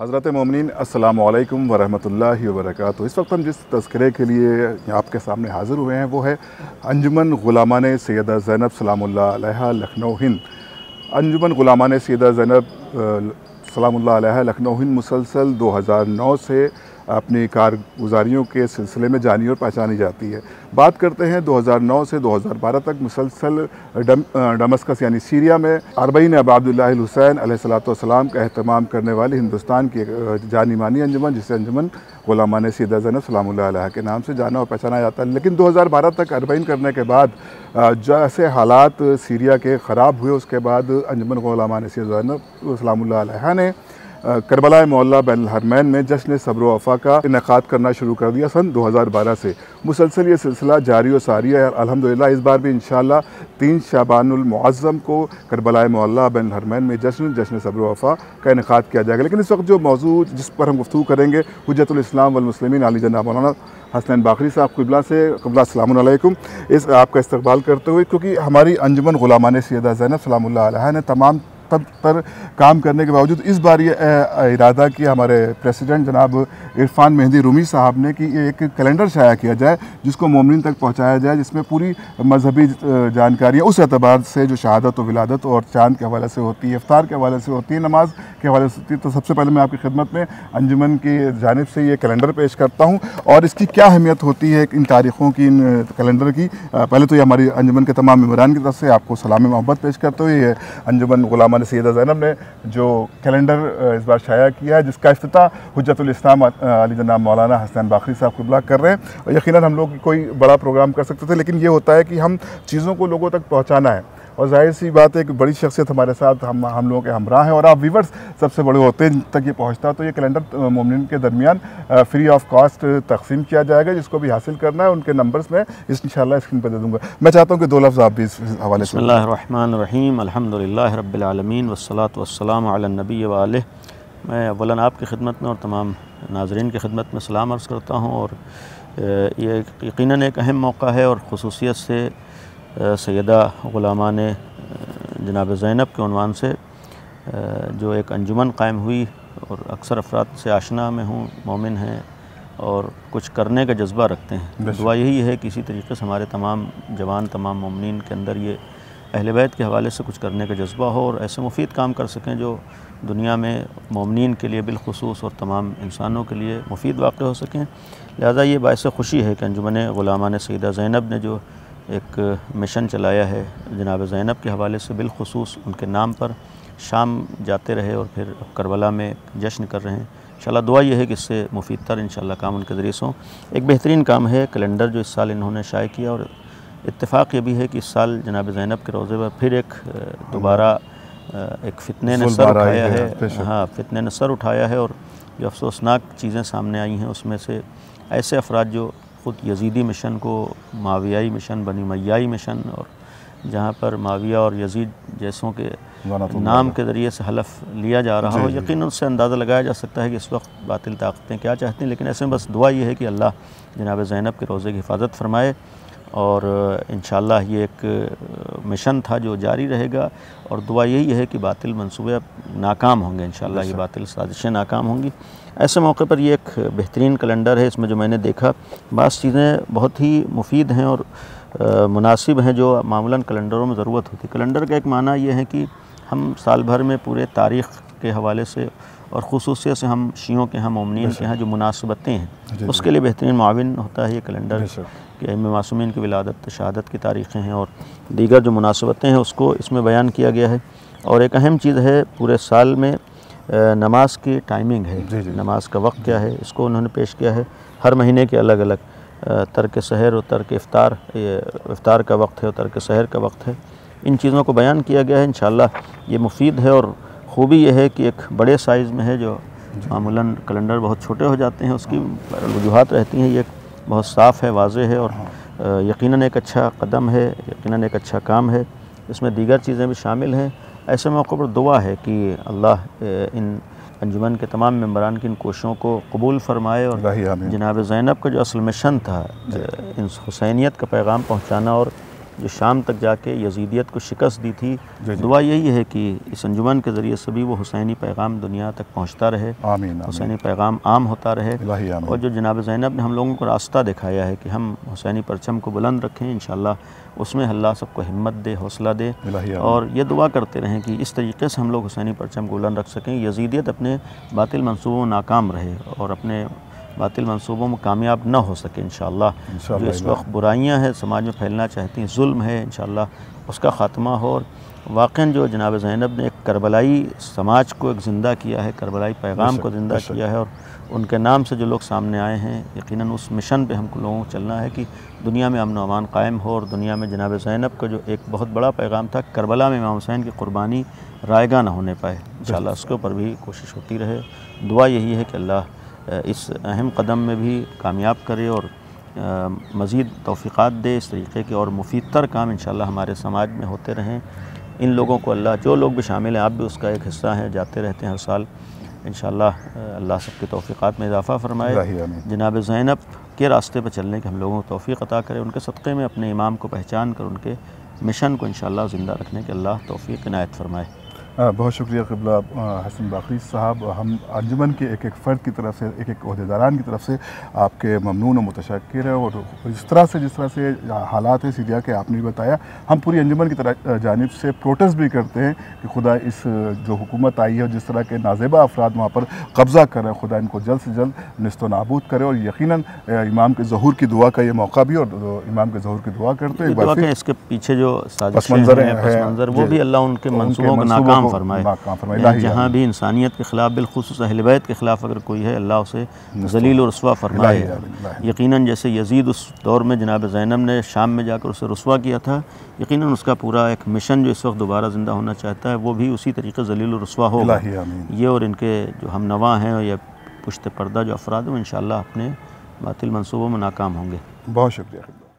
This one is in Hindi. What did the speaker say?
हज़रत मोमिनीन अस्सलामु अलैकुम वरहमतुल्लाहि वबरकातुहू। इस वक्त हम जिस तज़किरे के लिए आपके सामने हाज़िर हुए हैं वो है अंजुमन ग़ुलामान सैयदा ज़ैनब सलामुल्लाह अलैहा लखनऊ हिंद। अंजुमन ग़ुलामान सैयदा ज़ैनब सलामुल्लाह अलैहा लखनऊ हिंद मुसलसल 2009 से अपनी कारगुजारियों के सिलसिले में जानी और पहचानी जाती है। बात करते हैं 2009 से 2012 तक मुसलसल दमस्कस यानी सीरिया में अरबईन अब्दुल्लाह हुसैन अलैहिस्सलाम का अहतमाम करने वाली हिंदुस्तान की जानी मानी अंजुमन, जिसे अंजुमन ग़ुलामान सैयदा ज़ैनब सलामुल्लाह अलैहा के नाम से जाना और पहचाना जाता है। लेकिन 2012 तक अरबईन करने के बाद जैसे हालात सीरिया के ख़राब हुए, उसके बाद अंजुमन ग़ुलामान सैयदा ज़ैनब सलामुल्लाह अलैहा ने करबला मोहल्ला बैनुल हरमैन में जश्न सब्र व वफ़ा का इनेकाद करना शुरू कर दिया सन 2012 से। मुसलसल ये सिलसिला जारी व सारी है। अल्हम्दुलिल्लाह इस बार भी इंशाअल्लाह 3 शाबानुल मुअज़्ज़म को करबला मोहल्ला बैनुल हरमैन में जश्न सब्र व वफ़ा का इनेकाद किया जाएगा। लेकिन इस वक्त जो मौजूद जिस पर हम गुफ्तगू करेंगे हुज्जतुल इस्लाम वल मुस्लिमीन आली जनाब मौलाना हसनैन बाक़री साहब क़िबला से अस्सलामु अलैकुम इस आपका इस्तक़बाल करते हुए, क्योंकि हमारी अंजुमन ग़ुलामान सैयदा ज़ैनब सलामुल्लाह अलैहा ने तमाम तब पर काम करने के बावजूद इस बार ये इरादा किया हमारे प्रेसिडेंट जनाब इरफान मेहदी रूमी साहब ने कि एक कैलेंडर शाया किया जाए जिसको मोमिन तक पहुंचाया जाए, जिसमें पूरी मजहबी जानकारियाँ उस एतबार से जो शहादत व विलादत और चाँद के हवाले से होती है, इफ्तार के हवाले से होती है, नमाज के हवाले से होती है। तो सबसे पहले मैं आपकी खिदमत में अंजुमन की जानिब से ये कैलेंडर पेश करता हूँ और इसकी क्या अहमियत होती है इन तारीख़ों की, इन कैलेंडर की। पहले तो ये हमारी अंजुमन के तमाम मेम्बरान की तरफ से आपको सलाम मोहब्बत पेश करते हुए ये अंजुमन ग़ुलामान सैयदा ज़ैनब ने जो कैलेंडर इस बार शाया किया है, जिसका इफ्तिताह हुज्जतुल इस्लाम अली जनाब मौलाना हसनैन बाक़री साहब क़िबला कर रहे हैं। और यकीनन हम लोग कोई बड़ा प्रोग्राम कर सकते थे, लेकिन ये होता है कि हम चीज़ों को लोगों तक पहुँचाना है और जाहिर सी बात है कि बड़ी शख्सियत हमारे साथ हम लोगों के हमरा हैं और आप व्यूवर्स सबसे बड़े होते हैं तक ये पहुँचता। तो ये कैलेंडर मोमिन के दरमियान फ्री ऑफ कॉस्ट तकसीम किया जाएगा। जिसको भी हासिल करना है उनके नंबर्स में इंशाअल्लाह स्क्रीन पर दे दूँगा। मैं चाहता हूँ कि 2 लफ्ज़ आप भी इस हवाले से। बिस्मिल्लाहिर्रहमानिर्रहीम, अल्हम्दुलिल्लाहि रब्बिल आलमीन वस्सलातु वस्सलामु अला नबी व आलिहि। मैं अव्वलन आपकी खिदमत में और तमाम नाज़रीन की खिदमत में सलाम अर्ज़ करता हूँ। और ये यकीनन एक अहम मौका है और ख़ुसूसियत से सैयदा ग़ुलामान जनाब ज़ैनब के उन्वान से जो एक अंजुमन कायम हुई और अक्सर अफराद से आशना में हूँ, मोमिन हैं और कुछ करने का जज्बा रखते हैं। दुआ यही है कि इसी तरीके से हमारे तमाम जवान, तमाम मोमिनीन के अंदर ये अहले बैत के हवाले से कुछ करने का जज्बा हो और ऐसे मुफीद काम कर सकें जो दुनिया में मोमिनीन के लिए बिलखुसूस और तमाम इंसानों के लिए मुफीद वाक़ हो सकें। लिहाजा ये बाइस खुशी है कि अंजुमन ग़ुलामान सैयदा ज़ैनब ने जो एक मिशन चलाया है जनाब ज़ैनब के हवाले से, बिलखुसूस उनके नाम पर शाम जाते रहे और फिर करबला में जश्न कर रहे हैं। इंशाअल्लाह दुआ ये है कि इससे मुफीद तर इंशाअल्लाह काम उनके ज़रिए से हों। एक बेहतरीन काम है कैलेंडर जो इस साल इन्होंने शाया किया और इत्तेफाक ये भी है कि इस साल जनाब ज़ैनब के रोज़े पर फिर एक दोबारा एक फ़ितने ने सर उठाया है। हाँ, फ़ितने ने सर उठाया है और जो अफसोसनाक चीज़ें सामने आई हैं उसमें से ऐसे अफराद जो ख़ुद यज़ीदी मिशन को मावियाई मिशन, बनी उमय्याई मिशन, और जहाँ पर माविया और यज़ीद जैसों के नाम के ज़रिए से हलफ लिया जा रहा हो, यकीनन उससे अंदाज़ा लगाया जा सकता है कि इस वक्त बातिल ताकतें क्या चाहती हैं। लेकिन ऐसे में बस दुआ ये है कि अल्लाह जनाब ज़ैनब के रोज़े की हिफाजत फरमाए और इंशाअल्लाह ये एक मिशन था जो जारी रहेगा। और दुआ यही है कि बातिल मंसूबे नाकाम होंगे, इंशाअल्लाह ये बातिल साजिशें नाकाम होंगी। ऐसे मौके पर ये एक बेहतरीन कैलेंडर है। इसमें जो मैंने देखा बास चीज़ें बहुत ही मुफीद हैं और मुनासिब हैं जो मामूलन कैलेंडरों में ज़रूरत होती है। कैलेंडर का एक माना ये है कि हम साल भर में पूरे तारीख़ के हवाले से और ख़ुसूसियत से हम शियों के यहाँ, मोमिनीन के यहाँ जो मुनासिबतें हैं उसके लिए बेहतरीन मुआविन होता है ये कैलेंडर कि मासूमीन की विलादत, शहादत की तारीख़ें हैं और दीगर जो मुनासिबतें हैं उसको इसमें बयान किया गया है। और एक अहम चीज़ है पूरे साल में नमाज की टाइमिंग है, नमाज का वक्त क्या है, इसको उन्होंने पेश किया है। हर महीने के अलग अलग तर्क सहर और तर्क इफ्तार, इफ्तार का वक्त है और तर्क सहर का वक्त है, इन चीज़ों को बयान किया गया है। इंशाअल्लाह ये मुफीद है और ख़ूबी यह है कि एक बड़े साइज़ में है जो मामूलन कैलेंडर बहुत छोटे हो जाते हैं, उसकी वजूहात रहती हैं। ये बहुत साफ़ है, वाज़ेह है और यकीनन एक अच्छा कदम है, यकीनन एक अच्छा काम है। इसमें दीगर चीज़ें भी शामिल हैं। ऐसे मौक़ों पर दुआ है कि अल्लाह इन अंजुमन के तमाम मेम्बरान की इन कोशिशों को कबूल फ़रमाए और जनाब ज़ैनब का जो असल मिशन था, इन हुसैनियत का पैगाम पहुँचाना और जो शाम तक जाके यजीदियत को शिकस्त दी थी। जी। दुआ यही है कि इस अंजुमन के ज़रिए से भी वो हुसैनी पैगाम दुनिया तक पहुँचता रहे, आमीन, हुसैनी पैगाम आम होता रहे। इलाही आमीन। और जो जनाब ज़ैनब ने हम लोगों को रास्ता दिखाया है कि हम हुसैनी परचम को बुलंद रखें, इंशाअल्लाह उसमें अल्लाह सबको हिम्मत दे, हौसला दे। और ये दुआ करते रहें कि इस तरीके से हम लोग हुसैनी परचम को बुलंद रख सकें, यजीदियत अपने बातिल मंसूबों में नाकाम रहे और अपने बातिल मंसूबों में कामयाब ना हो सके इंशाअल्लाह। जो इस वक्त बुराइयां हैं समाज में फैलना चाहती हैं, जुल्म है, इंशाअल्लाह उसका ख़ात्मा हो। और वाक़ई जो जनाब ज़ैनब ने एक करबलाई समाज को एक ज़िंदा किया है, करबलाई पैगाम को ज़िंदा किया है, और उनके नाम से जो लोग सामने आए हैं, यकीनन उस मिशन पे हमको लोगों को चलना है कि दुनिया में अमन व अमान कायम हो। और दुनिया में जनाब ज़ैनब का जो एक बहुत बड़ा पैगाम था, करबला में इमाम हुसैन की कुर्बानी रायगा ना होने पाए, इंशाअल्लाह उसके ऊपर भी कोशिश होती रहे। दुआ यही है कि अल्लाह इस अहम कदम में भी कामयाब करे और मज़ीद तौफ़ीक़ात दे इस तरीक़े के और मुफीदतर काम इंशाअल्लाह हमारे समाज में होते रहें। इन लोगों को अल्लाह, जो लोग भी शामिल हैं, आप भी उसका एक हिस्सा हैं, जाते रहते हैं हर साल, इंशाअल्लाह अल्लाह सबके तौफ़ीक़ात में इजाफ़ा फ़रमाए। जनाब ज़ैनब के रास्ते पर चलने की हम लोगों को तौफ़ीक़ अता करे, उनके सदक़े में अपने इमाम को पहचान कर उनके मिशन को इंशाअल्लाह ज़िंदा रखने के अल्लाह तौफ़ीक़ इनायत फ़रमाए। बहुत शुक्रिया क़िबला हसन बाक़री साहब। हम अंजुमन के एक एक फ़र्द की तरफ से, एक एक ओहदेदारान की तरफ से आपके ममनून और मुतशक्किर है। और जिस तरह से हालात है सीरिया के आपने भी बताया, हम पूरी अंजुमन की तरह जानिब से प्रोटेस्ट भी करते हैं कि खुदा इस जो हुकूमत आई है और जिस तरह के नाज़ेबा अफराद वहाँ पर कब्ज़ा कर रहे हैं, खुदा इनको जल्द से जल्द निस्त नाबूद करे। और यकीनन इमाम के ज़हूर की दुआ का ये मौका भी, और इमाम के ज़हूर की दुआ करते हैं। एक बार फिर इसके पीछे जो साजिशें हैं, वो भी अल्लाह उनके मंसूबों को नाकाम फरमाए। जहाँ भी इंसानियत के ख़िलाफ़, बिलख़ुसूस अहल बैत के ख़िलाफ़ अगर कोई है, अल्लाह उसे ज़लील और रुस्वा फरमाए। यकीनन जैसे यजीद उस दौर में जनाब ज़ैनब ने शाम में जाकर उसे रुस्वा किया था, यकीनन उसका पूरा एक मिशन जो इस वक्त दोबारा ज़िंदा होना चाहता है, वो भी उसी तरीके ज़लील और रुस्वा होगा। ये और इनके जो हम नवा हैं या पुश्त पर्दा जो अफराद हैं, इंशाअल्लाह अपने बातिल मंसूबों में नाकाम होंगे। बहुत शुक्रिया।